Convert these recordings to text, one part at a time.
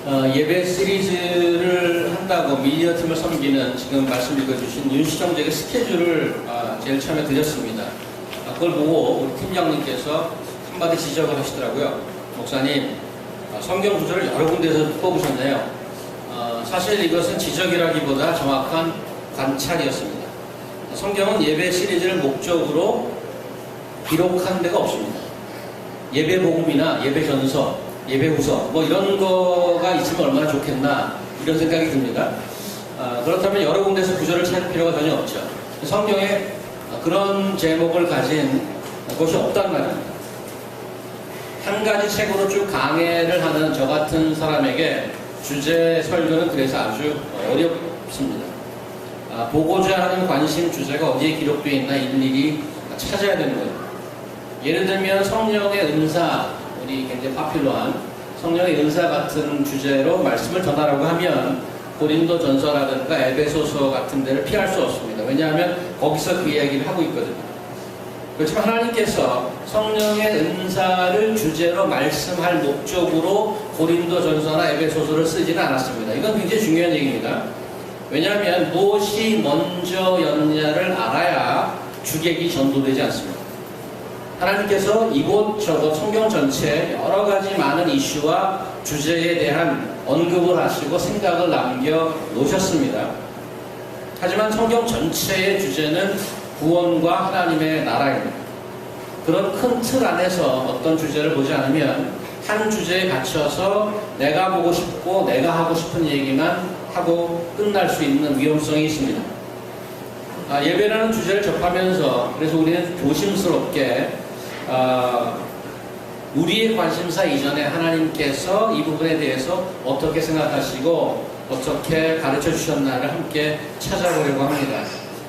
예배 시리즈를 한다고 미디어팀을 섬기는 지금 말씀 읽어주신 윤시정에게 스케줄을 제일 처음에 드렸습니다. 그걸 보고 우리 팀장님께서 한마디 지적을 하시더라고요. 목사님, 성경 구절을 여러 군데에서 뽑으셨네요. 사실 이것은 지적이라기보다 정확한 관찰이었습니다. 성경은 예배 시리즈를 목적으로 기록한 데가 없습니다. 예배 복음이나 예배 전서, 예배 후서 뭐 이런 거가 있으면 얼마나 좋겠나 이런 생각이 듭니다. 그렇다면 여러 군데서 구절을 찾을 필요가 전혀 없죠. 성경에 그런 제목을 가진 곳이 없단 말입니다. 한 가지 책으로 쭉 강해를 하는 저 같은 사람에게 주제 설교는 그래서 아주 어렵습니다. 보고자 하는 관심 주제가 어디에 기록되어 있나 일일이 찾아야 되는 거예요. 예를 들면 성령의 은사, 우리 굉장히 파퓰러한 성령의 은사 같은 주제로 말씀을 전하라고 하면 고린도 전서라든가 에베소서 같은 데를 피할 수 없습니다. 왜냐하면 거기서 그 이야기를 하고 있거든요. 그렇지만 하나님께서 성령의 은사를 주제로 말씀할 목적으로 고린도 전서나 에베소서를 쓰지는 않았습니다. 이건 굉장히 중요한 얘기입니다. 왜냐하면 무엇이 먼저였냐를 알아야 주객이 전도되지 않습니다. 하나님께서 이곳저곳 성경 전체에 여러 가지 많은 이슈와 주제에 대한 언급을 하시고 생각을 남겨 놓으셨습니다. 하지만 성경 전체의 주제는 구원과 하나님의 나라입니다. 그런 큰 틀 안에서 어떤 주제를 보지 않으면 한 주제에 갇혀서 내가 보고 싶고 내가 하고 싶은 얘기만 하고 끝날 수 있는 위험성이 있습니다. 예배라는 주제를 접하면서 그래서 우리는 조심스럽게 우리의 관심사 이전에 하나님께서 이 부분에 대해서 어떻게 생각하시고 어떻게 가르쳐 주셨나를 함께 찾아보려고 합니다.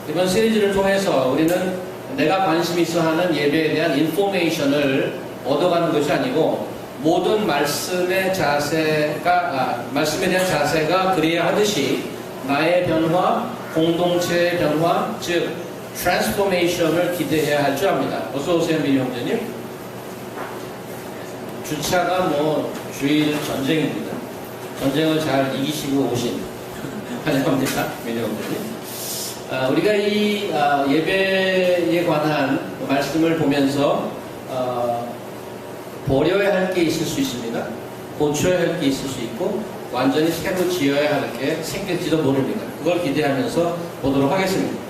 이번 시리즈를 통해서 우리는 내가 관심 있어 하는 예배에 대한 인포메이션을 얻어가는 것이 아니고 모든 말씀에 대한 자세가 그래야 하듯이 나의 변화, 공동체의 변화, 즉 트랜스포메이션을 기대해야 할 줄 압니다. 어서 오세요, 민희 형제님. 주차가 주일 전쟁입니다. 전쟁을 잘 이기시고 오신 환영합니다, 민희 형제님. 우리가 이 예배에 관한 말씀을 보면서 버려야 할 게 있을 수 있습니다. 고쳐야 할 게 있을 수 있고 완전히 새로 지어야 할 게 생길지도 모릅니다. 그걸 기대하면서 보도록 하겠습니다.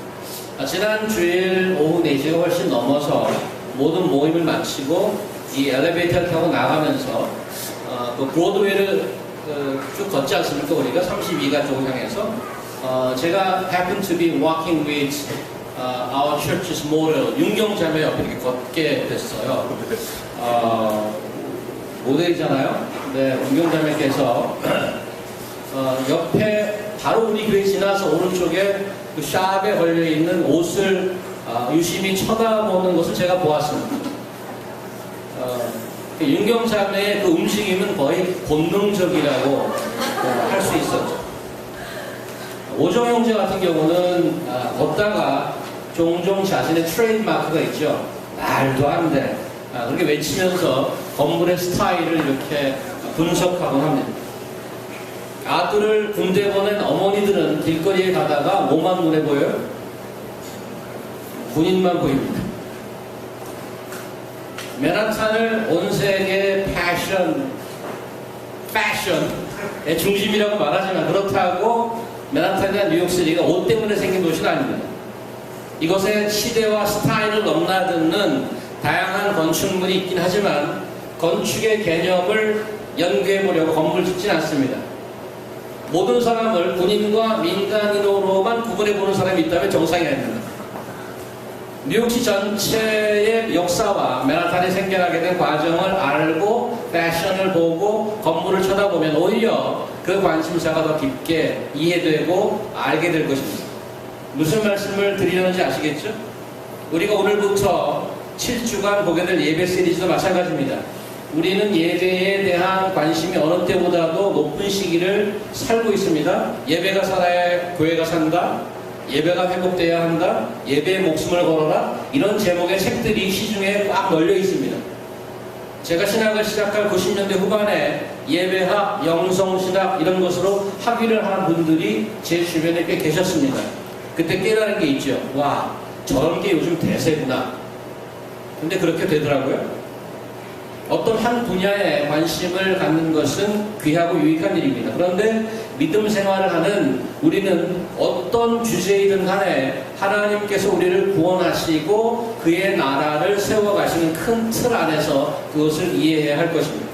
지난 주일 오후 4시가 훨씬 넘어서 모든 모임을 마치고 이 엘리베이터를 타고 나가면서 그 브로드웨이를 쭉 걷지 않습니까? 우리가 32가 쪽을 향해서 제가 happen to be walking with our church's model 윤경자매 옆에 이렇게 걷게 됐어요. 모델이잖아요. 네, 윤경자매께서 옆에 바로 우리 교회 지나서 오른쪽에 그 샵에 걸려있는 옷을 유심히 쳐다보는 것을 제가 보았습니다. 윤경자매의 그 움직임은 거의 본능적이라고 할 수 있었죠. 오정 형제 같은 경우는 걷다가 종종 자신의 트레이드마크가 있죠. 말도 안 돼. 그렇게 외치면서 건물의 스타일을 이렇게 분석하곤 합니다. 아들을 군대 보낸 어머니들은 길거리에 가다가 뭐만 눈에 보여요? 군인만 보입니다. 맨하탄을 온 세계 패션의 중심이라고 말하지만 그렇다고 맨하탄이나 뉴욕시티가 옷 때문에 생긴 도시는 아닙니다. 이것의 시대와 스타일을 넘나드는 다양한 건축물이 있긴 하지만 건축의 개념을 연구해보려고 건물을 짓진 않습니다. 모든 사람을 군인과 민간인으로만 구분해보는 사람이 있다면 정상이 아닙니다. 뉴욕시 전체의 역사와 맨하탄이 생겨나게 된 과정을 알고 패션을 보고 건물을 쳐다보면 오히려 그 관심사가 더 깊게 이해되고 알게 될 것입니다. 무슨 말씀을 드리는지 아시겠죠? 우리가 오늘부터 7주간 보게 될 예배 시리즈도 마찬가지입니다. 우리는 예배에 대한 관심이 어느 때보다도 높은 시기를 살고 있습니다. 예배가 살아야 교회가 산다. 예배가 회복되어야 한다. 예배의 목숨을 걸어라. 이런 제목의 책들이 시중에 꽉 널려 있습니다. 제가 신학을 시작할 90년대 후반에 예배학, 영성, 두성신학 이런 것으로 학위를 한 분들이 제 주변에 꽤 계셨습니다. 그때 깨달은 게 있죠. 와, 저런 게 요즘 대세구나. 근데 그렇게 되더라고요. 어떤 한 분야에 관심을 갖는 것은 귀하고 유익한 일입니다. 그런데 믿음 생활을 하는 우리는 어떤 주제이든 간에 하나님께서 우리를 구원하시고 그의 나라를 세워가시는 큰 틀 안에서 그것을 이해해야 할 것입니다.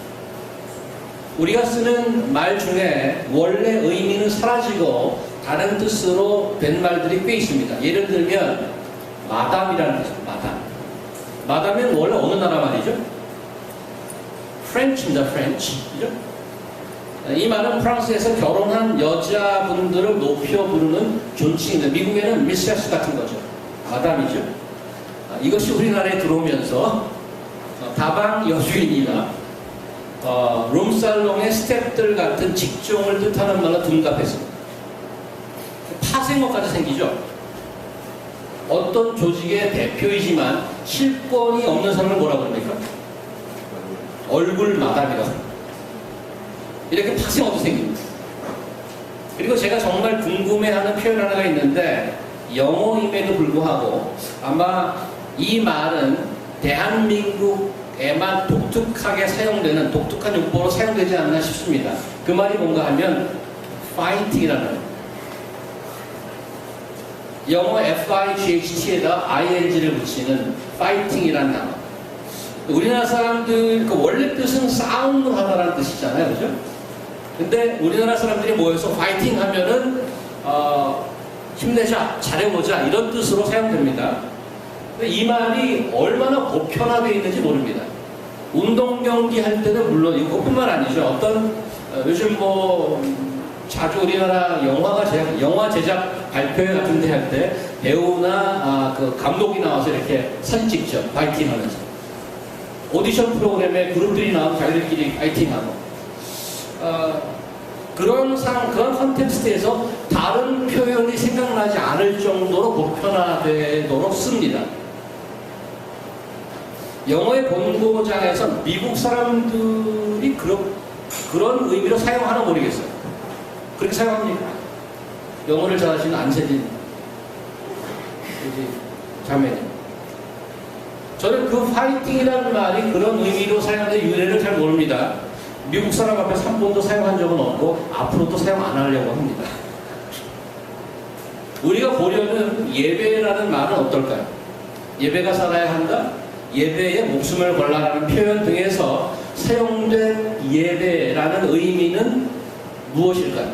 우리가 쓰는 말 중에 원래 의미는 사라지고 다른 뜻으로 된 말들이 꽤 있습니다. 예를 들면 마담이라는 뜻입니다. 마담. 마담은 원래 어느 나라 말이죠? 프렌치입니다. 프렌치. 그죠? 이 말은 프랑스에서 결혼한 여자분들을 높여 부르는 존칭입니다. 미국에는 미세스 같은 거죠. 마담이죠. 이것이 우리나라에 들어오면서 다방 여주인이나 룸살롱의 스태프들 같은 직종을 뜻하는 말로 둔갑했습니다. 파생어까지 생기죠. 어떤 조직의 대표이지만 실권이 없는 사람을 뭐라고 합니까? 얼굴 마담이라고. 이렇게 파생어도 생깁니다. 그리고 제가 정말 궁금해하는 표현 하나가 있는데 영어임에도 불구하고 아마 이 말은 대한민국에만 독특하게 사용되는 독특한 용법으로 사용되지 않나 싶습니다. 그 말이 뭔가 하면 fighting이라는 영어 FIGHT에다 ING를 붙이는 fighting이라는 단어. 우리나라 사람들 그 원래 뜻은 싸움을 하다라는 뜻이잖아요, 그죠? 근데 우리나라 사람들이 모여서 파이팅 하면은 힘내자, 잘해보자 이런 뜻으로 사용됩니다. 근데 이 말이 얼마나 보편화되어 있는지 모릅니다. 운동 경기 할 때는 물론 이것뿐만 아니죠. 어떤 요즘 뭐 자주 우리나라 영화 제작 발표회 같은 데 할 때 배우나 그 감독이 나와서 이렇게 사진 찍죠. 파이팅 하면서. 오디션 프로그램에 그룹들이 나와서 자기들끼리 파이팅하고 그런 컨텍스트에서 다른 표현이 생각나지 않을 정도로 보편화되도록 씁니다. 영어의 본고장에서 미국 사람들이 그런 의미로 사용하나 모르겠어요. 그렇게 사용합니까? 영어를 잘하시는 안세진 자매님. 저는 그 파이팅이라는 말이 그런 의미로 사용된 유래를 잘 모릅니다. 미국 사람 앞에서 한 번도 사용한 적은 없고 앞으로도 사용 안 하려고 합니다. 우리가 보려는 예배라는 말은 어떨까요? 예배가 살아야 한다? 예배에 목숨을 걸라라는 표현 등에서 사용된 예배라는 의미는 무엇일까요?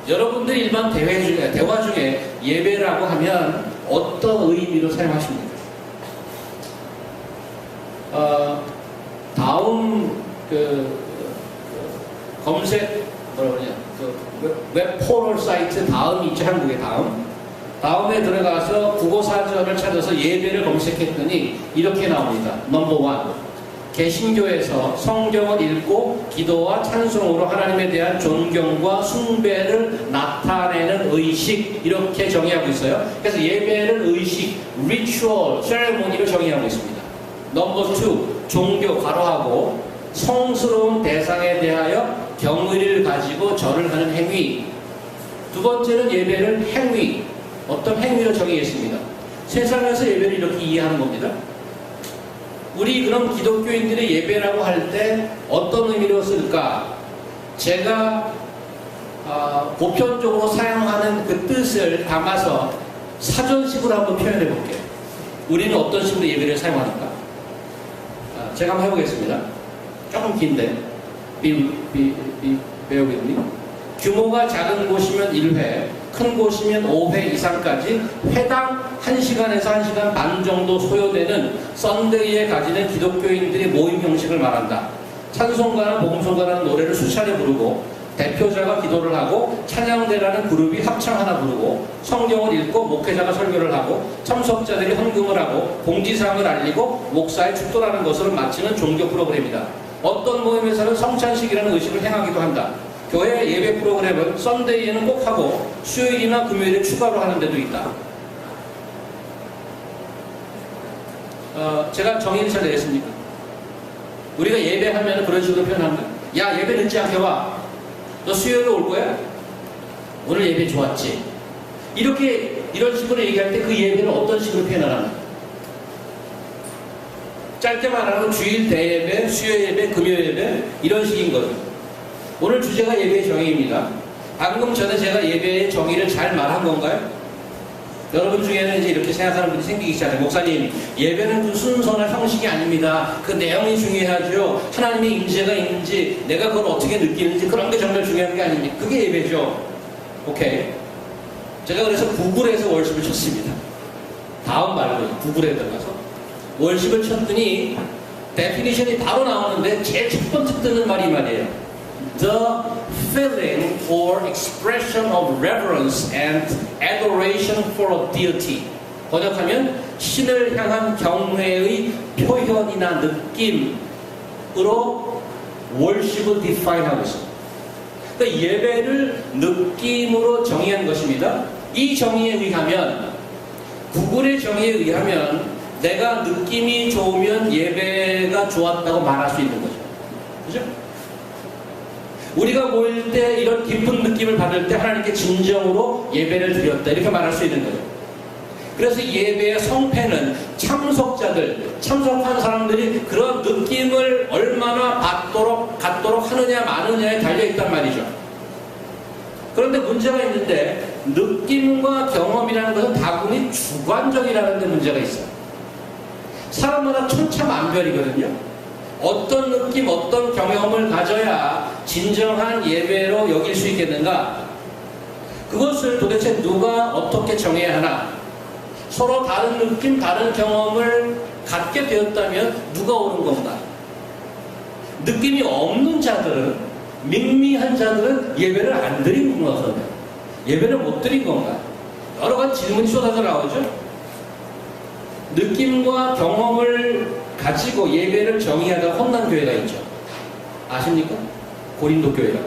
여러분들 일반 대화 중에 예배라고 하면 어떤 의미로 사용하십니까? 다음 검색 웹 포털 사이트 다음이 있죠. 한국의 다음에 들어가서 국어사전을 찾아서 예배를 검색했더니 이렇게 나옵니다. 넘버 1 개신교에서 성경을 읽고 기도와 찬송으로 하나님에 대한 존경과 숭배를 나타내는 의식 이렇게 정의하고 있어요. 그래서 예배를 의식, 리추얼, 세레모니로 정의하고 있습니다. 넘버 2 종교 가로하고 성스러운 대상에 대하여 경의를 가지고 절을 하는 행위. 두 번째는 예배를 행위, 어떤 행위로 정의했습니다. 세상에서 예배를 이렇게 이해하는 겁니다. 우리 그럼 기독교인들의 예배라고 할 때 어떤 의미로 쓸까? 제가 보편적으로 사용하는 그 뜻을 담아서 사전식으로 한번 표현해 볼게요. 우리는 어떤 식으로 예배를 사용하는가? 제가 한번 해보겠습니다. 조금 긴데 bear with me. 규모가 작은 곳이면 1회, 큰 곳이면 5회 이상까지 회당 1시간에서 1시간 반 정도 소요되는 썬데이에 가지는 기독교인들의 모임 형식을 말한다. 찬송가나 복음송가라는 노래를 수차례 부르고 대표자가 기도를 하고 찬양대라는 그룹이 합창 하나 부르고 성경을 읽고 목회자가 설교를 하고 참석자들이 헌금을 하고 공지사항을 알리고 목사의 축도라는 것으로 마치는 종교 프로그램이다. 어떤 모임에서는 성찬식이라는 의식을 행하기도 한다. 교회 예배 프로그램은 썬데이에는 꼭 하고 수요일이나 금요일에 추가로 하는 데도 있다. 제가 정의를 잘 내겠습니까? 우리가 예배하면 그런 식으로 표현합니다. 야, 예배 늦지 않게 와. 너 수요일에 올 거야? 오늘 예배 좋았지? 이런 식으로 얘기할 때 그 예배를 어떤 식으로 표현하나? 짧게 말하면 주일 대예배, 수요 예배, 금요 예배 이런 식인 거죠. 오늘 주제가 예배의 정의입니다. 방금 전에 제가 예배의 정의를 잘 말한 건가요? 여러분 중에는 이제 이렇게 생각하는 분이 생기기 시작해요. 목사님, 예배는 그 순서나 형식이 아닙니다. 그 내용이 중요하죠. 하나님의 임재가 있는지, 내가 그걸 어떻게 느끼는지 그런 게 정말 중요한 게 아닙니까? 그게 예배죠. 오케이. 제가 그래서 구글에서 월십을 쳤습니다. 다음 말로 구글에 들어가서 월십을 쳤더니 데피니션이 바로 나오는데 제일 첫 번째 뜨는 말이 말이에요. The feeling or expression of reverence and adoration for a deity. 번역하면 신을 향한 경외의 표현이나 느낌으로 worship을 define하고 있습니다. 그러니까 예배를 느낌으로 정의한 것입니다. 이 정의에 의하면, 구글의 정의에 의하면 내가 느낌이 좋으면 예배가 좋았다고 말할 수 있는 거죠. 그죠? 우리가 모일 때 이런 깊은 느낌을 받을 때 하나님께 진정으로 예배를 드렸다 이렇게 말할 수 있는 거죠. 그래서 예배의 성패는 참석한 사람들이 그런 느낌을 얼마나 갖도록 하느냐 마느냐에 달려있단 말이죠. 그런데 문제가 있는데 느낌과 경험이라는 것은 다분히 주관적이라는 데 문제가 있어요. 사람마다 천차만별이거든요. 어떤 느낌, 어떤 경험을 가져야 진정한 예배로 여길 수 있겠는가? 그것을 도대체 누가 어떻게 정해야 하나? 서로 다른 느낌, 다른 경험을 갖게 되었다면 누가 옳은 건가? 느낌이 없는 자들은, 밍밍한 자들은 예배를 안 드린 건가? 예배를 못 드린 건가? 여러 가지 질문이 쏟아져 나오죠? 느낌과 경험을 가지고 예배를 정의하다 혼난 교회가 있죠. 아십니까? 고린도 교회가.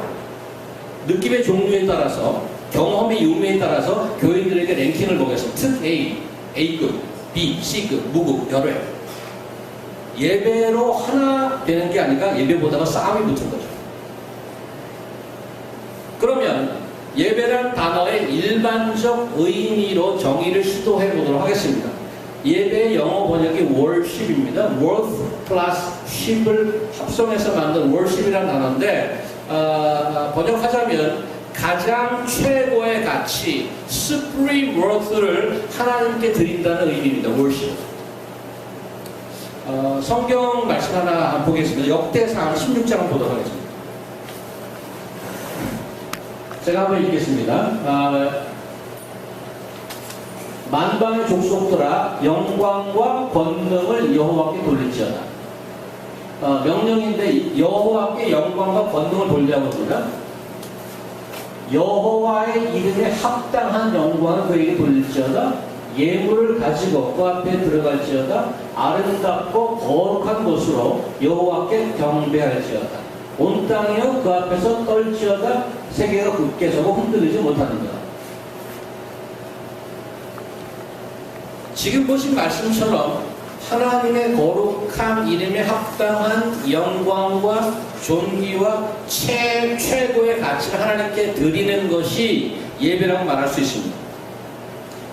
느낌의 종류에 따라서, 경험의 유무에 따라서 교인들에게 랭킹을 먹였습니다. 특 A, A급, B, C급, 무급, 여러 회. 예배로 하나 되는 게 아니라 예배보다가 싸움이 붙은 거죠. 그러면 예배란 단어의 일반적 의미로 정의를 시도해 보도록 하겠습니다. 예배의 영어 번역이 worship입니다. worth plus ship을 합성해서 만든 worship이라는 단어인데 번역하자면 가장 최고의 가치, supreme worth를 하나님께 드린다는 의미입니다. worship. 성경 말씀 하나 보겠습니다. 역대상 16장 보도록 하겠습니다. 제가 한번 읽겠습니다. 만방의 족속들아 영광과 권능을 여호와께 돌릴지어다. 명령인데 여호와께 영광과 권능을 돌리라고 합니다. 여호와의 이름에 합당한 영광을 그에게 돌릴지어다. 예물을 가지고 그 앞에 들어갈지어다. 아름답고 거룩한 곳으로 여호와께 경배할지어다. 온 땅이여 그 앞에서 떨지어다. 세계가 굳게 서고 흔들리지 못하는가. 지금 보신 말씀처럼 하나님의 거룩한 이름에 합당한 영광과 존귀와 최고의 가치를 하나님께 드리는 것이 예배라고 말할 수 있습니다.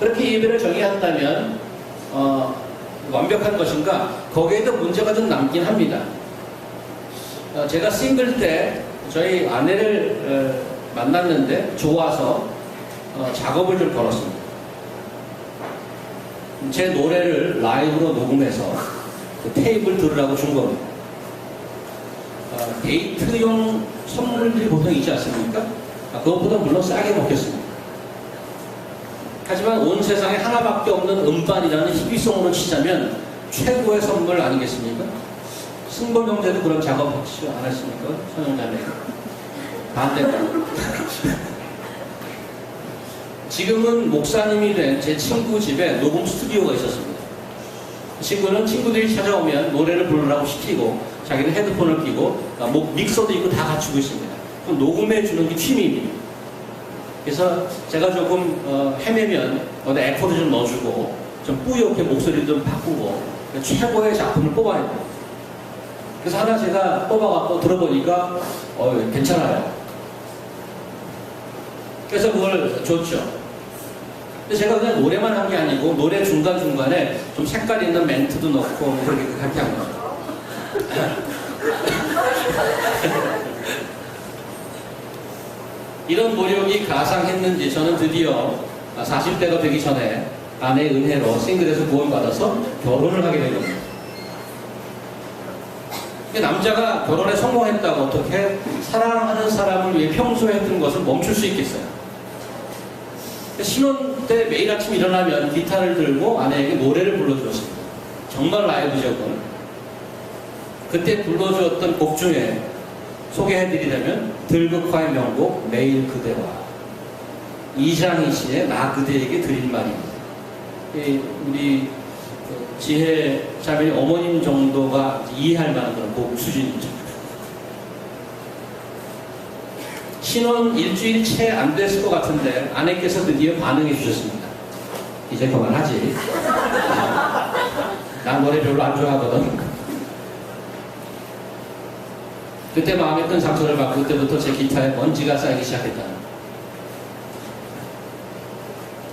그렇게 예배를 정의한다면 완벽한 것인가? 거기에도 문제가 좀 남긴 합니다. 제가 싱글 때 저희 아내를 만났는데 좋아서 작업을 좀 걸었습니다. 제 노래를 라이브로 녹음해서 그 테이프를 들으라고 준 겁니다. 데이트용 선물들이 보통 있지 않습니까? 그것보다 물론 싸게 먹겠습니다. 하지만 온 세상에 하나밖에 없는 음반이라는 희귀성으로 치자면 최고의 선물 아니겠습니까? 승범 형제도 그런 작업 혹시 안 하십니까? 선영자매 반대가. 지금은 목사님이 된 제 친구 집에 녹음 스튜디오가 있었습니다. 친구는 친구들이 찾아오면 노래를 부르라고 시키고 자기는 헤드폰을 끼고 믹서도 있고 다 갖추고 있습니다. 그럼 녹음해 주는 게 취미입니다. 그래서 제가 조금 헤매면 어디 에코도 좀 넣어주고 좀 뿌옇게 목소리를 좀 바꾸고 최고의 작품을 뽑아야 돼요. 그래서 하나 제가 뽑아갖고 들어보니까 괜찮아요. 그래서 그걸 줬죠. 근데 제가 그냥 노래만 한 게 아니고 노래 중간중간에 좀 색깔 있는 멘트도 넣고 그렇게 한 거죠. 이런 노력이 가상했는지 저는 드디어 40대가 되기 전에 아내의 은혜로 싱글에서 구원받아서 결혼을 하게 된 겁니다. 남자가 결혼에 성공했다고 어떻게 사랑하는 사람을 위해 평소에 했던 것을 멈출 수 있겠어요? 신혼 때 매일 아침 일어나면 기타를 들고 아내에게 노래를 불러주었습니다. 정말 라이브적으로. 그때 불러주었던 곡 중에 소개해드리려면 들국화의 명곡 매일 그대와 이장희 씨의 나 그대에게 드릴 말입니다. 우리 지혜 자매님 어머님 정도가 이해할 만한 그런 곡 수준이죠. 신혼 일주일 채 안 됐을 것 같은데 아내께서 드디어 반응해 주셨습니다. 이제 그만하지. 난 노래 별로 안 좋아하거든. 그때 마음에 든 상처를 받고 그때부터 제 기타에 먼지가 쌓이기 시작했다.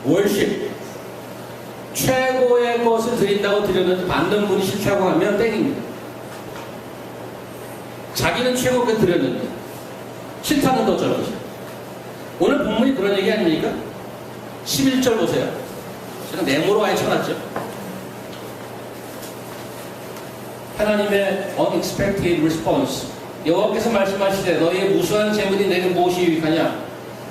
월십. 최고의 것을 드린다고 드렸는데 받는 분이 싫다고 하면 땡입니다. 자기는 최고의 드렸는데 싫다는 더 저런 거죠. 오늘 본문이 그런 얘기 아닙니까? 11절 보세요. 제가 네모로 아예 쳐놨죠. 하나님의 unexpected response. 여호와께서 말씀하시되 너희의 무수한 재물이 내게 무엇이 유익하냐?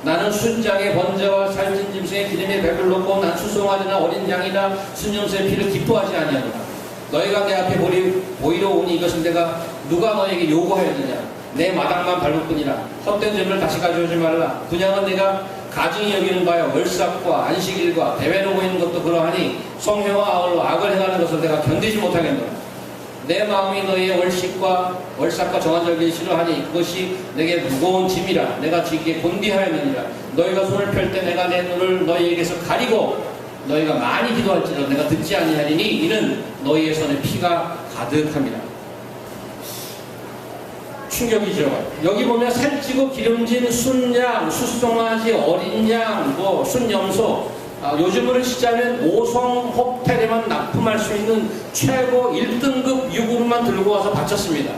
나는 순장의 번제와 살찐 짐승의 기름에 배를 넣고 난 추송아지나 어린 양이나 순염소의 피를 기뻐하지 아니하노라. 너희가 내 앞에 보이러 오니 이것은 내가 누가 너에게 요구하였느냐? 내 마당만 밟을 뿐이라. 헛된 점을 다시 가져오지 말라. 분양은 내가 가증히 여기는 바여 월삭과 안식일과 대회로 보이는 것도 그러하니 성회와 아울러 악을 행하는 것을 내가 견디지 못하겠노라. 내 마음이 너희의 월삭과 정한절기를 싫어하니 그것이 내게 무거운 짐이라. 내가 지기에 곤비하였느니라. 너희가 손을 펼 때 내가 내 눈을 너희에게서 가리고 너희가 많이 기도할지라도 내가 듣지 아니하리니 이는 너희의 손에 피가 가득함이라. 충격이죠. 여기 보면 살찌고 기름진 순양, 숫송아지, 어린 양, 순염소, 요즘으로 치자면 5성 호텔에만 납품할 수 있는 최고 1등급 유구르만 들고 와서 바쳤습니다.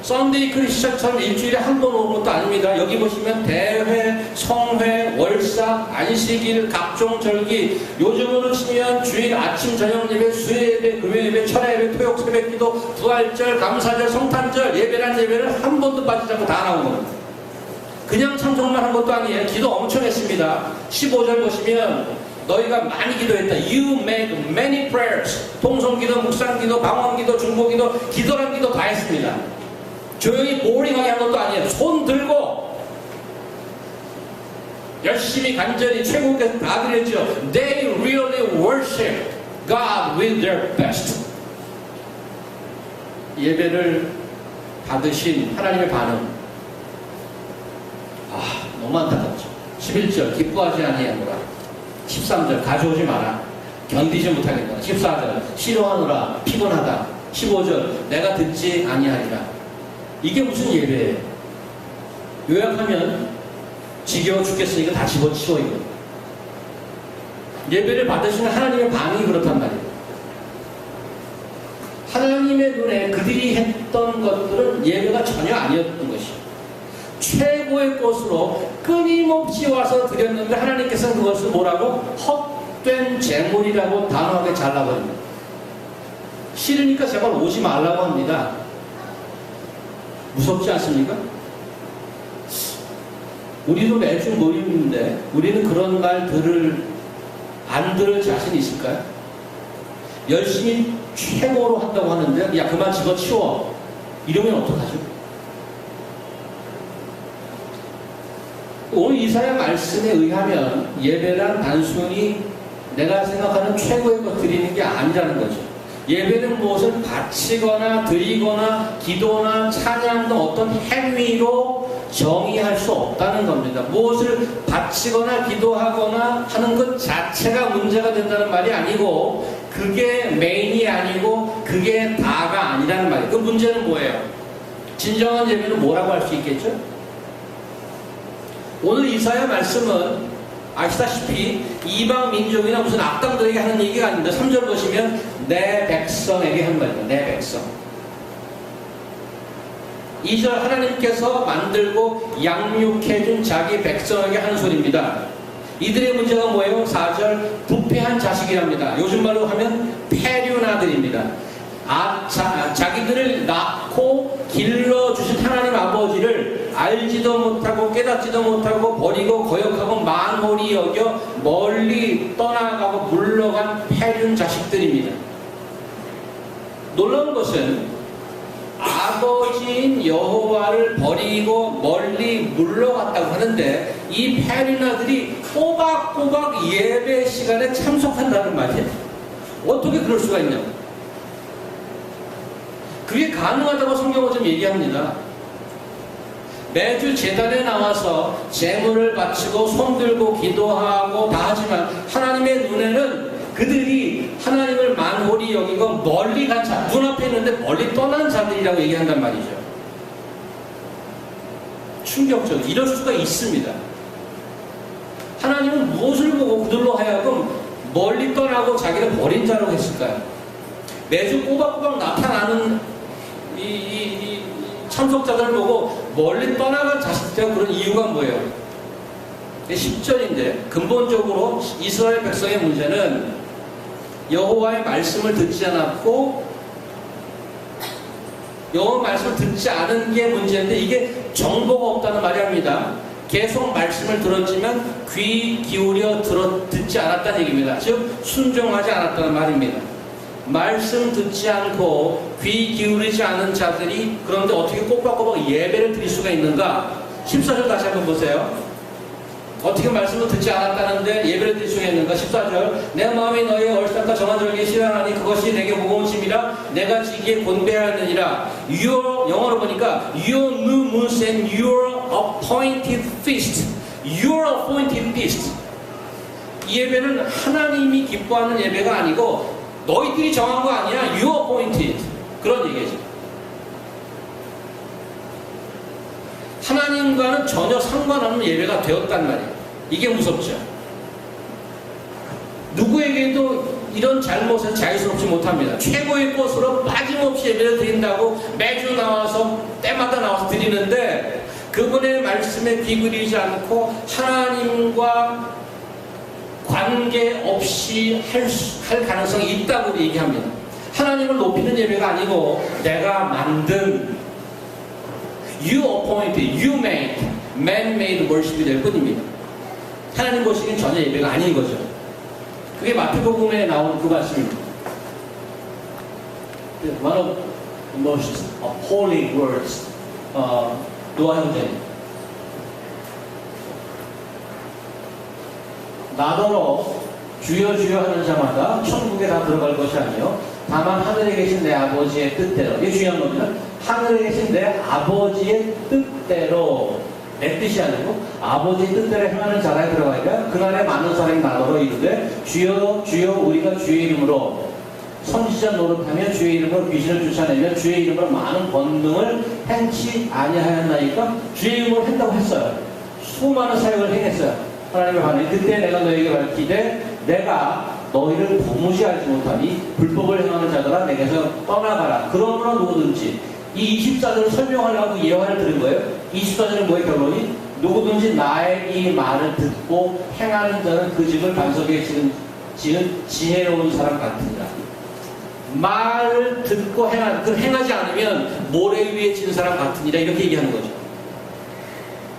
썬데이 크리스천처럼 일주일에 한 번 오는 것도 아닙니다. 여기 보시면 대회, 성회, 월삭, 안식일, 각종 절기, 요즘으로 치면 주일 아침 저녁 예배, 수요예배, 금요예배, 철야예배, 토yok 새벽기도, 부활절, 감사절, 성탄절, 예배란 예배를 한 번도 빠지지 않고 다 나온 겁니다. 그냥 참석만 한 것도 아니에요. 기도 엄청 했습니다. 15절 보시면 너희가 많이 기도했다. You made many prayers. 통성기도, 묵상기도, 방언기도, 중보기도, 기도란 기도 다 했습니다. 조용히 보링하게 한 것도 아니에요. 손 들고 열심히 간절히 최고께 다 드렸죠. They really worship God with their best. 예배를 받으신 하나님의 반응, 너무 안타깝죠. 11절 기뻐하지 아니하노라. 13절 가져오지 마라. 견디지 못하겠노라. 14절 싫어하노라. 피곤하다. 15절 내가 듣지 아니하리라. 이게 무슨 예배예요? 요약하면 지겨워 죽겠으니까 다 집어치워 이거. 예배를 받으시는 하나님의 반응이 그렇단 말이에요. 하나님의 눈에 그들이 했던 것들은 예배가 전혀 아니었던 것이에요. 최고의 것으로 끊임없이 와서 드렸는데 하나님께서는 그것을 뭐라고? 헛된 재물이라고 단호하게 잘라버립니다. 싫으니까 제발 오지 말라고 합니다. 무섭지 않습니까? 우리도 매주 모임인데 우리는 그런 말들을 안 들을 자신 있을까요? 열심히 최고로 한다고 하는데 야 그만 집어치워 이러면 어떡하죠? 오늘 이사야 말씀에 의하면 예배란 단순히 내가 생각하는 최고의 것 드리는 게 아니라는 거죠. 예배는 무엇을 바치거나 드리거나 기도나 찬양 등 어떤 행위로 정의할 수 없다는 겁니다. 무엇을 바치거나 기도하거나 하는 것 자체가 문제가 된다는 말이 아니고 그게 메인이 아니고 그게 다가 아니라는 말이에요. 그 문제는 뭐예요? 진정한 예배는 뭐라고 할 수 있겠죠? 오늘 이사야 말씀은 아시다시피 이방 민족이나 무슨 악당들에게 하는 얘기가 아닙니다. 3절 보시면 내 백성에게 한 말입니다. 내 백성. 2절 하나님께서 만들고 양육해준 자기 백성에게 하는 소리입니다. 이들의 문제가 뭐예요? 4절 부패한 자식이랍니다. 요즘 말로 하면 폐륜아들입니다. 자기들을 낳고 길러주신 하나님 아버지를 알지도 못하고 깨닫지도 못하고 버리고 거역하고 만홀히 여겨 멀리 떠나가고 물러간 폐륜 자식들입니다. 놀라운 것은 아버지인 여호와를 버리고 멀리 물러갔다고 하는데 이 폐륜아들이 꼬박꼬박 예배 시간에 참석한다는 말이에요. 어떻게 그럴 수가 있냐고. 그게 가능하다고 성경은 좀 얘기합니다. 매주 제단에 나와서 제물을 바치고 손들고 기도하고 다 하지만 하나님의 눈에는 그들이 하나님을 만홀히 여기고 멀리 간 자, 눈앞에 있는데 멀리 떠난 자들이라고 얘기한단 말이죠. 충격적이죠. 이럴 수가 있습니다. 하나님은 무엇을 보고 그들로 하여금 멀리 떠나고 자기를 버린 자라고 했을까요? 매주 꼬박꼬박 나타나는 이 참석자들을 보고 멀리 떠나간 자식들과 그런 이유가 뭐예요? 10절인데 근본적으로 이스라엘 백성의 문제는 여호와의 말씀을 듣지 않았고 여호와 말씀을 듣지 않은 게 문제인데 이게 정보가 없다는 말이 합니다. 계속 말씀을 들었지만 귀 기울여 듣지 않았다는 얘기입니다. 즉 순종하지 않았다는 말입니다. 말씀 듣지 않고 귀 기울이지 않은 자들이 그런데 어떻게 꼬박꼬박 예배를 드릴 수가 있는가? 14절 다시 한번 보세요. 어떻게 말씀을 듣지 않았다는데 예배를 드릴 수가 있는가? 14절 내 마음이 너의 얼싸과 정한 절기에 실현하니 그것이 내게 무거운심이라 내가 지기에 곤배하느니라. 영어로 보니까 Your new moons and your appointed feast. Your appointed feast. 이 예배는 하나님이 기뻐하는 예배가 아니고 너희들이 정한 거 아니야. You appointed. 그런 얘기죠. 하나님과는 전혀 상관없는 예배가 되었단 말이에요. 이게 무섭죠. 누구에게도 이런 잘못은 자유스럽지 못합니다. 최고의 것으로 빠짐없이 예배를 드린다고 매주 나와서 때마다 나와서 드리는데 그분의 말씀에 비그리지 않고 하나님과 관계없이 할 가능성이 있다고 얘기합니다. 하나님을 높이는 예배가 아니고 내가 만든 You appointed, you made, man-made worship이 될 뿐입니다. 하나님 보시기엔 전혀 예배가 아닌 거죠. 그게 마태복음에 나온 그 말씀입니다. One of the most appalling words, 노아 형제. 나더러 주여 주여 하는 자마다 천국에 다 들어갈 것이 아니요 다만 하늘에 계신 내 아버지의 뜻대로. 이게 중요한 겁니다. 하늘에 계신 내 아버지의 뜻대로, 내 뜻이 아니고 아버지의 뜻대로 행하는 자라에 들어가니까 그날에 많은 사람이 나더러 이르되 주여 주여 우리가 주의 이름으로 선지자 노릇하며 주의 이름으로 귀신을 쫓아내며 주의 이름으로 많은 권능을 행치 아니하였나이까. 주의 이름으로 한다고 했어요. 수많은 사역을 행했어요. 하나님의 반응이 그때 내가 너에게 밝히되 내가 너희를 도무지 알지 못하니 불법을 행하는 자들아 내게서 떠나가라. 그러므로 누구든지 이 24절을 설명하려고 예화를 들은 거예요. 24절은 뭐의 결론이? 누구든지 나의 이 말을 듣고 행하는 자는 그 집을 반석에 지은 지혜로운 사람 같으니라. 말을 듣고 행하지 않으면 모래 위에 지은 사람 같으니라. 이렇게 얘기하는 거죠.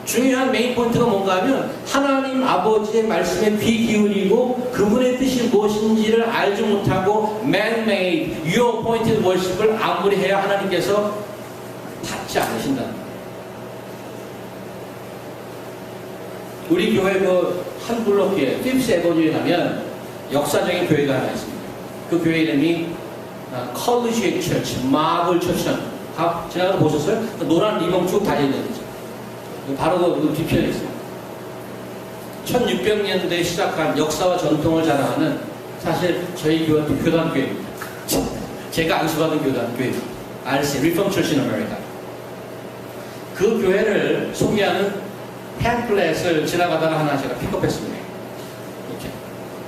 중요한 메인 포인트가 뭔가 하면 하나님 아버지의 말씀에 귀 기울이고 그분의 뜻이 무엇인지를 알지 못하고 man-made, you appointed worship을 아무리 해야 하나님께서 받지 않으신다는 거예요. 우리 교회 그 한 블록에 피프스 에버뉴에 가면 역사적인 교회가 하나 있습니다. 그 교회 이름이 컬리지에이트 처치, 마블 처치라는 지나가서 보셨어요? 노란 리본 쭉 달려있는 거죠. 바로 그 뒤편에 있어요. 1600년대에 시작한 역사와 전통을 자랑하는 사실 저희 교회도 교단교회입니다. 제가 안수받은 교단교회입니다. RC, Reformed Church in America. 그 교회를 소개하는 팸플렛을 지나가다가 하나 제가 픽업했습니다. 이렇게.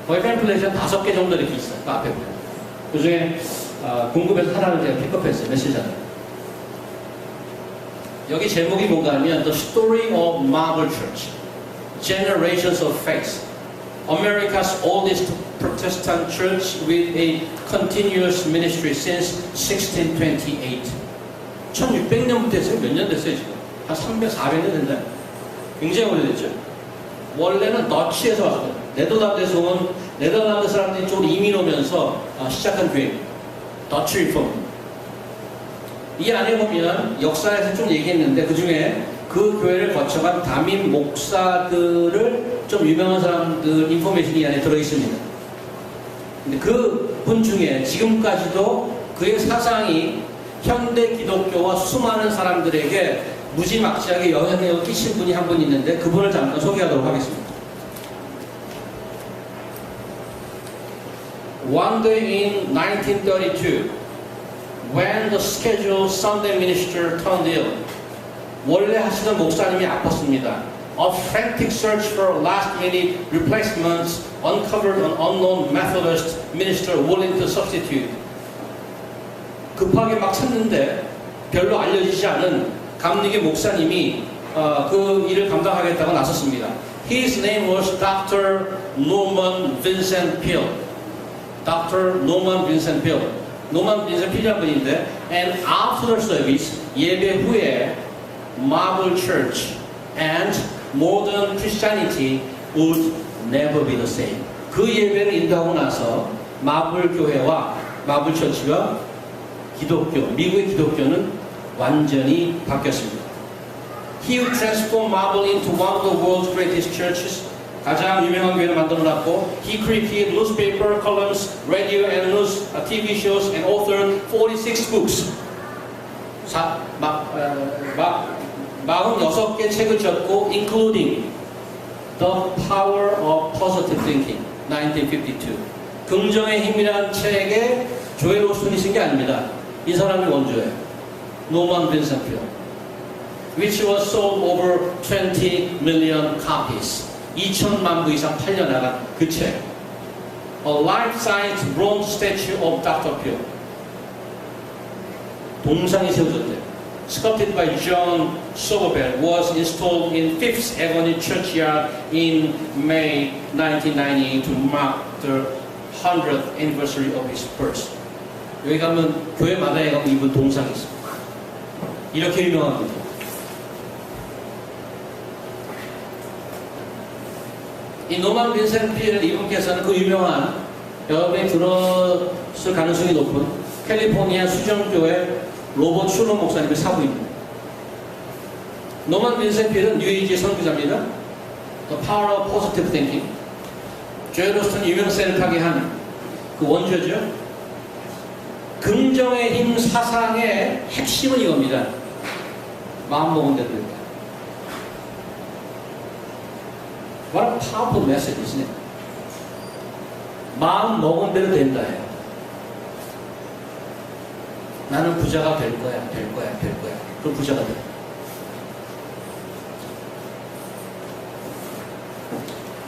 거의 팸플렛이 한 5개 정도 이렇게 있어요. 그 앞에 보면. 그 중에 궁금해서 하나를 제가 픽업했어요. 며칠 전에. 여기 제목이 뭔가 하면 The Story of Marble Church, Generations of Faith, America's oldest Protestant church with a continuous ministry since 1628. 1600년부터 했어요. 몇 년 됐어요 지금? 한 300, 400년 된다. 굉장히 오래됐죠. 원래는 더치에서 왔어요. 네덜란드에서 온 네덜란드 사람들이 이쪽으로 이민 오면서 시작한 교회입니다. 더치 리폼. 이 안에 보면 역사에서 좀 얘기했는데 그 중에 그 교회를 거쳐간 담임 목사들을 좀 유명한 사람들 인포메이션이 이 안에 들어있습니다. 근데 그 분 중에 지금까지도 그의 사상이 현대 기독교와 수많은 사람들에게 무지막지하게 영향력을 끼친 분이 한 분 있는데 그분을 잠깐 소개하도록 하겠습니다. One day in 1932, when the scheduled Sunday minister turned ill, 원래 하시던 목사님이 아팠습니다. A frantic search for last-minute replacements uncovered an unknown Methodist minister willing to substitute. 급하게 막 찾는데 별로 알려지지 않은 감리교 목사님이 그 일을 감당하겠다고 나섰습니다. His name was Dr. Norman Vincent Peale. Dr. Norman Vincent Peale. 노만 빈센트 필이라는 분인데, and after the service, 예배 후에 Marble Church and modern Christianity would never be the same. 그 예배를 인도하고 나서 마블 교회와 마블 처치와 기독교, 미국의 기독교는 완전히 바뀌었습니다. He would transform Marble into one of the world's greatest churches. 가장 유명한 교회를 만들어놨고 He created newspaper, columns, radio and news, TV shows and authored 46 books. 46개 책을 적고 including The Power of Positive Thinking, 1952. 긍정의 힘이라는 책에 조엘 오스틴이 쓴 게 아닙니다. 이 사람이 원조예요. 노만 빈센트 필. Which was sold over 20 million copies. 2천만 부 이상 팔려나간 그 책. A life-size bronze statue of Dr. Peale. 동상이 세워졌대요. Sculpted by John Soberberg, was installed in Fifth Avenue Churchyard in May 1998 to mark the 100th anniversary of his birth. 여기 가면 교회 마당에 가면 이분 동상이 있어요. 이렇게 유명합니다. 이 노만 빈센트 필 이분께서는 그 유명한 여러분이 들었을 가능성이 높은 캘리포니아 수정교회 로버트 슐러 목사님의 사부입니다. 노만 빈센트 필은 뉴에이지 선교자입니다. The Power of Positive Thinking. 조엘 오스틴 유명세를 타게 한 그 원조죠. 긍정의 힘 사상의 핵심은 이겁니다. 마음먹은 대로 된다. What a powerful message, isn't it? 마음 먹은 대로 된다예요. 나는 부자가 될 거야, 될 거야, 될 거야. 그럼 부자가 돼.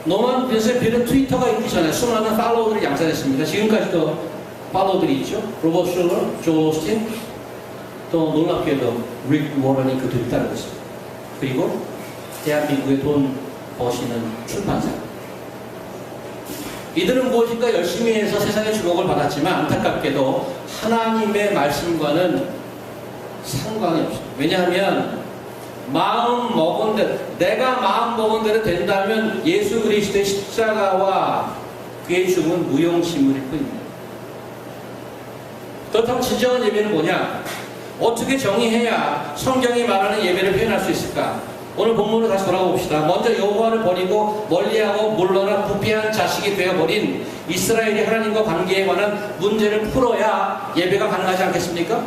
노만 빈센트 필은 트위터가 있기 전에 수많은 팔로워들이 양산했습니다. 지금까지도 팔로워들이 있죠. 로버트 슐러, 조 오스틴, 또 놀랍게도 릭 워런이 그 뒤를 따르고 있습니다. 그리고 대한민국의 돈 버시는 출판사. 이들은 무엇인가 열심히 해서 세상의 주목을 받았지만 안타깝게도 하나님의 말씀과는 상관이 없습니다. 왜냐하면 마음 먹은 대로, 내가 마음 먹은 대로 된다면 예수 그리스도의 십자가와 그의 죽음은 무용지물일 뿐입니다. 그렇다면 진정한 예배는 뭐냐? 어떻게 정의해야 성경이 말하는 예배를 표현할 수 있을까? 오늘 본문으로 다시 돌아가 봅시다. 먼저 여호와를 버리고 멀리하고 물러나 부패한 자식이 되어버린 이스라엘이 하나님과 관계에 관한 문제를 풀어야 예배가 가능하지 않겠습니까?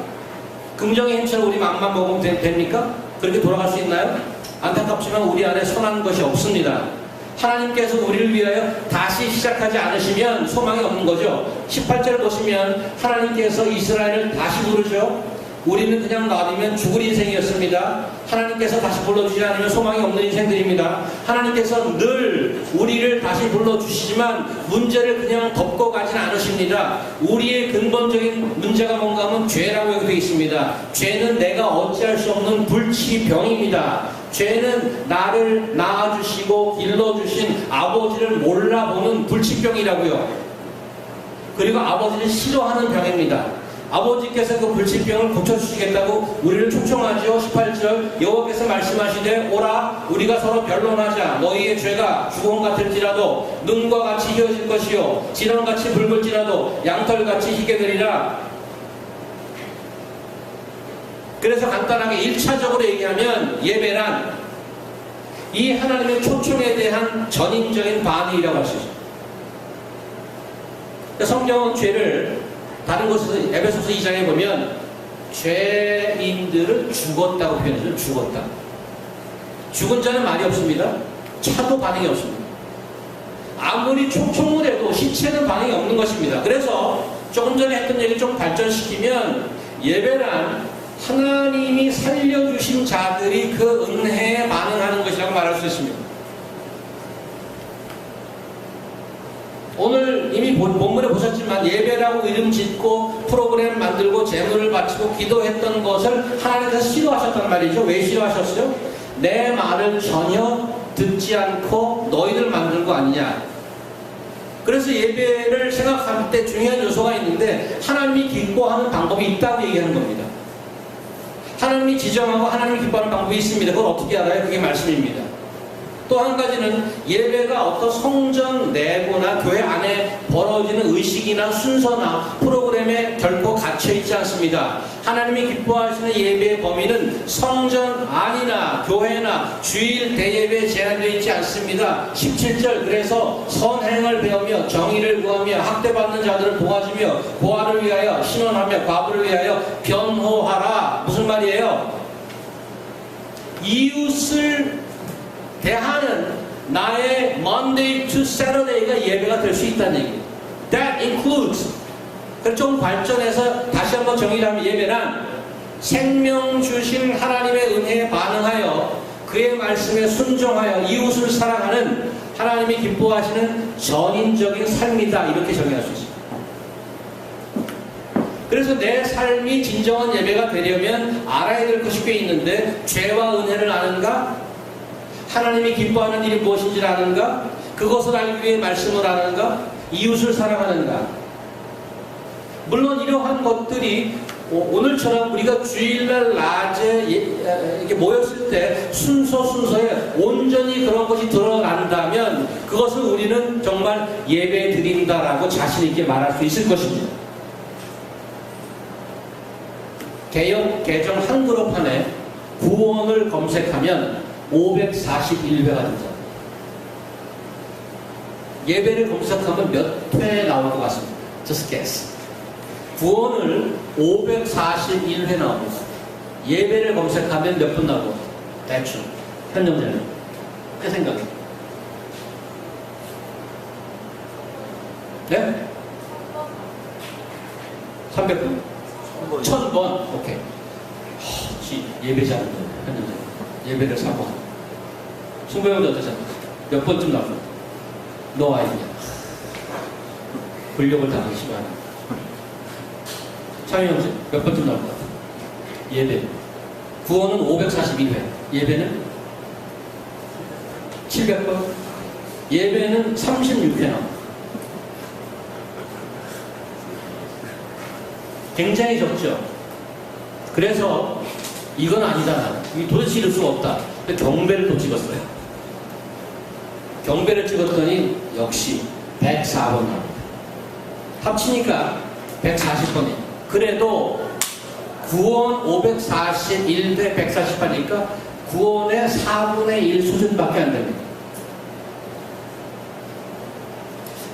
긍정의 힘처럼 우리 마음만 먹으면 됩니까? 그렇게 돌아갈 수 있나요? 안타깝지만 우리 안에 선한 것이 없습니다. 하나님께서 우리를 위하여 다시 시작하지 않으시면 소망이 없는 거죠. 18절을 보시면 하나님께서 이스라엘을 다시 부르죠. 우리는 그냥 놔두면 죽을 인생이었습니다. 하나님께서 다시 불러주지 않으면 소망이 없는 인생들입니다. 하나님께서 늘 우리를 다시 불러주시지만 문제를 그냥 덮고 가진 않으십니다. 우리의 근본적인 문제가 뭔가 하면 죄라고 되어 있습니다. 죄는 내가 어찌할 수 없는 불치병입니다. 죄는 나를 낳아주시고 길러주신 아버지를 몰라보는 불치병이라고요. 그리고 아버지를 싫어하는 병입니다. 아버지께서 그 불치병을 고쳐주시겠다고 우리를 초청하죠. 18절 여호와께서 말씀하시되 오라 우리가 서로 변론하자. 너희의 죄가 주홍 같을지라도 눈과 같이 희어질 것이요 지렁같이 붉을지라도 양털같이 희게 되리라. 그래서 간단하게 1차적으로 얘기하면 예배란 이 하나님의 초청에 대한 전인적인 반응이라고 할 수 있습니다. 성경은 죄를 다른 곳에서 에베소서 2장에 보면 죄인들은 죽었다고 표현해요. 죽었다. 죽은 자는 말이 없습니다. 차도 반응이 없습니다. 아무리 초청을 해도 시체는 반응이 없는 것입니다. 그래서 조금 전에 했던 얘기를 좀 발전시키면 예배란 하나님이 살려주신 자들이 그 은혜에 반응하는 것이라고 말할 수 있습니다. 오늘 이미 본문에 보셨지만 예배라고 이름 짓고 프로그램 만들고 제물을 바치고 기도했던 것을 하나님께서 싫어하셨단 말이죠. 왜 싫어하셨어요? 내 말을 전혀 듣지 않고 너희들 만든 거 아니냐. 그래서 예배를 생각할 때 중요한 요소가 있는데 하나님이 기뻐하는 방법이 있다고 얘기하는 겁니다. 하나님이 지정하고 하나님이 기뻐하는 방법이 있습니다. 그걸 어떻게 알아요? 그게 말씀입니다. 또 한 가지는 예배가 어떤 성전 내부나 교회 안에 벌어지는 의식이나 순서나 프로그램에 결코 갇혀있지 않습니다. 하나님이 기뻐하시는 예배의 범위는 성전 안이나 교회나 주일 대예배에 제한되어 있지 않습니다. 17절 그래서 선행을 배우며 정의를 구하며 학대받는 자들을 도와주며 고아를 위하여 신원하며 과부를 위하여 변호하라. 무슨 말이에요? 이웃을 대하는 나의 Monday to Saturday가 예배가 될 수 있다는 얘기예요. That includes. 그래서 좀 발전해서 다시 한번 정의를 하면 예배란 생명 주신 하나님의 은혜에 반응하여 그의 말씀에 순종하여 이웃을 사랑하는 하나님이 기뻐하시는 전인적인 삶이다. 이렇게 정의할 수 있습니다. 그래서 내 삶이 진정한 예배가 되려면 알아야 될 것이 꽤 있는데 죄와 은혜를 아는가? 하나님이 기뻐하는 일이 무엇인지를 아는가? 그것을 알기 위해 말씀을 아는가? 이웃을 사랑하는가? 물론 이러한 것들이 오늘처럼 우리가 주일날 낮에 이렇게 모였을 때 순서에 온전히 그런 것이 드러난다면 그것을 우리는 정말 예배 드린다라고 자신 있게 말할 수 있을 것입니다. 개역 개정 한글어판에 구원을 검색하면 541회가 됩니다. 예배를 검색하면 몇 회 나올 것 같습니다. Just guess. 구원을 541회 나옵니다. 예배를 검색하면 몇 분 나오고 대충 현정되는 그 생각이. 네? 300분? 1000번? 오케이. 예배 잘하는 현정되는. 예배를 사고 승부형도 어떠잖아. 몇 번쯤 나오고 너 아이냐 권력을 당하기 싫어하는 차윤영씨 몇 번쯤 나올 것 같아. 예배 구원은 541회 예배는 700번 예배는 36회 나옵니다. 굉장히 적죠. 그래서 이건 아니다. 이 도대체 이럴 수가 없다. 근데 경배를 또 찍었어요. 경배를 찍었더니 역시 104번 나옵니다. 합치니까 140번이에요. 그래도 구원 541대 148이니까 구원의 4분의 1 수준밖에 안 됩니다.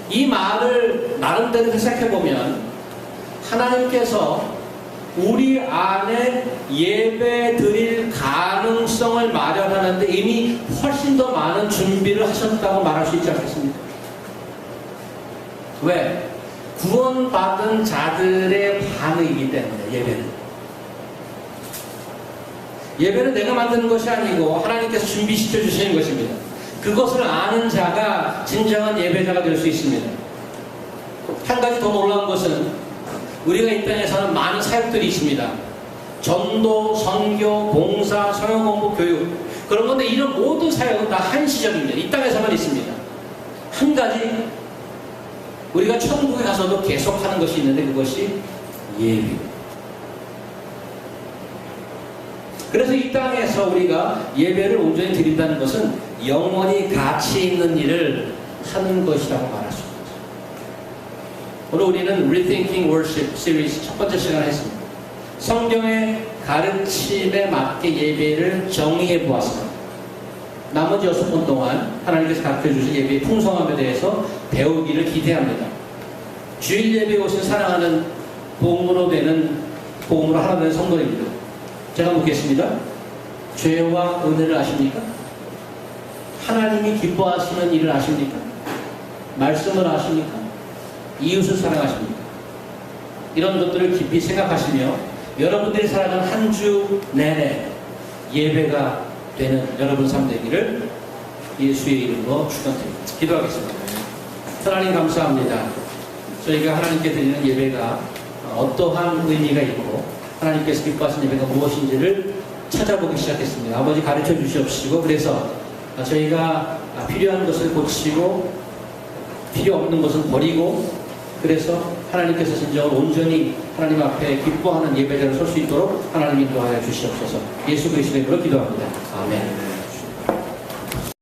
이 말을 나름대로 해석해보면 하나님께서 우리 안에 예배 드릴 가능성을 마련하는데 이미 훨씬 더 많은 준비를 하셨다고 말할 수 있지 않겠습니까? 왜? 구원받은 자들의 반응이기 때문에 예배는. 예배는 내가 만드는 것이 아니고 하나님께서 준비시켜 주시는 것입니다. 그것을 아는 자가 진정한 예배자가 될 수 있습니다. 한 가지 더 놀라운 것은 우리가 이 땅에서는 많은 사역들이 있습니다. 전도, 선교, 봉사, 성경공부, 교육, 그런 건데 이런 모든 사역은 다 한시적입니다. 이 땅에서만 있습니다. 한 가지 우리가 천국에 가서도 계속하는 것이 있는데 그것이 예배. 그래서 이 땅에서 우리가 예배를 온전히 드린다는 것은 영원히 가치 있는 일을 하는 것이라고 말할 수 있습니다. 오늘 우리는 Rethinking Worship 시리즈 첫 번째 시간을 했습니다. 성경의 가르침에 맞게 예배를 정의해 보았습니다. 나머지 6번 동안 하나님께서 가르쳐 주신 예배의 풍성함에 대해서 배우기를 기대합니다. 주일 예배에 오신 사랑하는 복음으로 하나 되는 성도님들, 제가 묻겠습니다. 죄와 은혜를 아십니까? 하나님이 기뻐하시는 일을 아십니까? 말씀을 아십니까? 이웃을 사랑하십니까? 이런 것들을 깊이 생각하시며 여러분들이 살아가는 한 주 내내 예배가 되는 여러분 삶 되기를 예수의 이름으로 축원드립니다. 기도하겠습니다. 하나님 감사합니다. 저희가 하나님께 드리는 예배가 어떠한 의미가 있고 하나님께서 기뻐하시는 예배가 무엇인지를 찾아보기 시작했습니다. 아버지 가르쳐 주시옵시고 그래서 저희가 필요한 것을 고치고 필요 없는 것은 버리고 그래서 하나님께서 진정으로 온전히 하나님 앞에 기뻐하는 예배자로 설 수 있도록 하나님 인도하여 주시옵소서. 예수 그리스도의 이름으로 기도합니다. 아멘.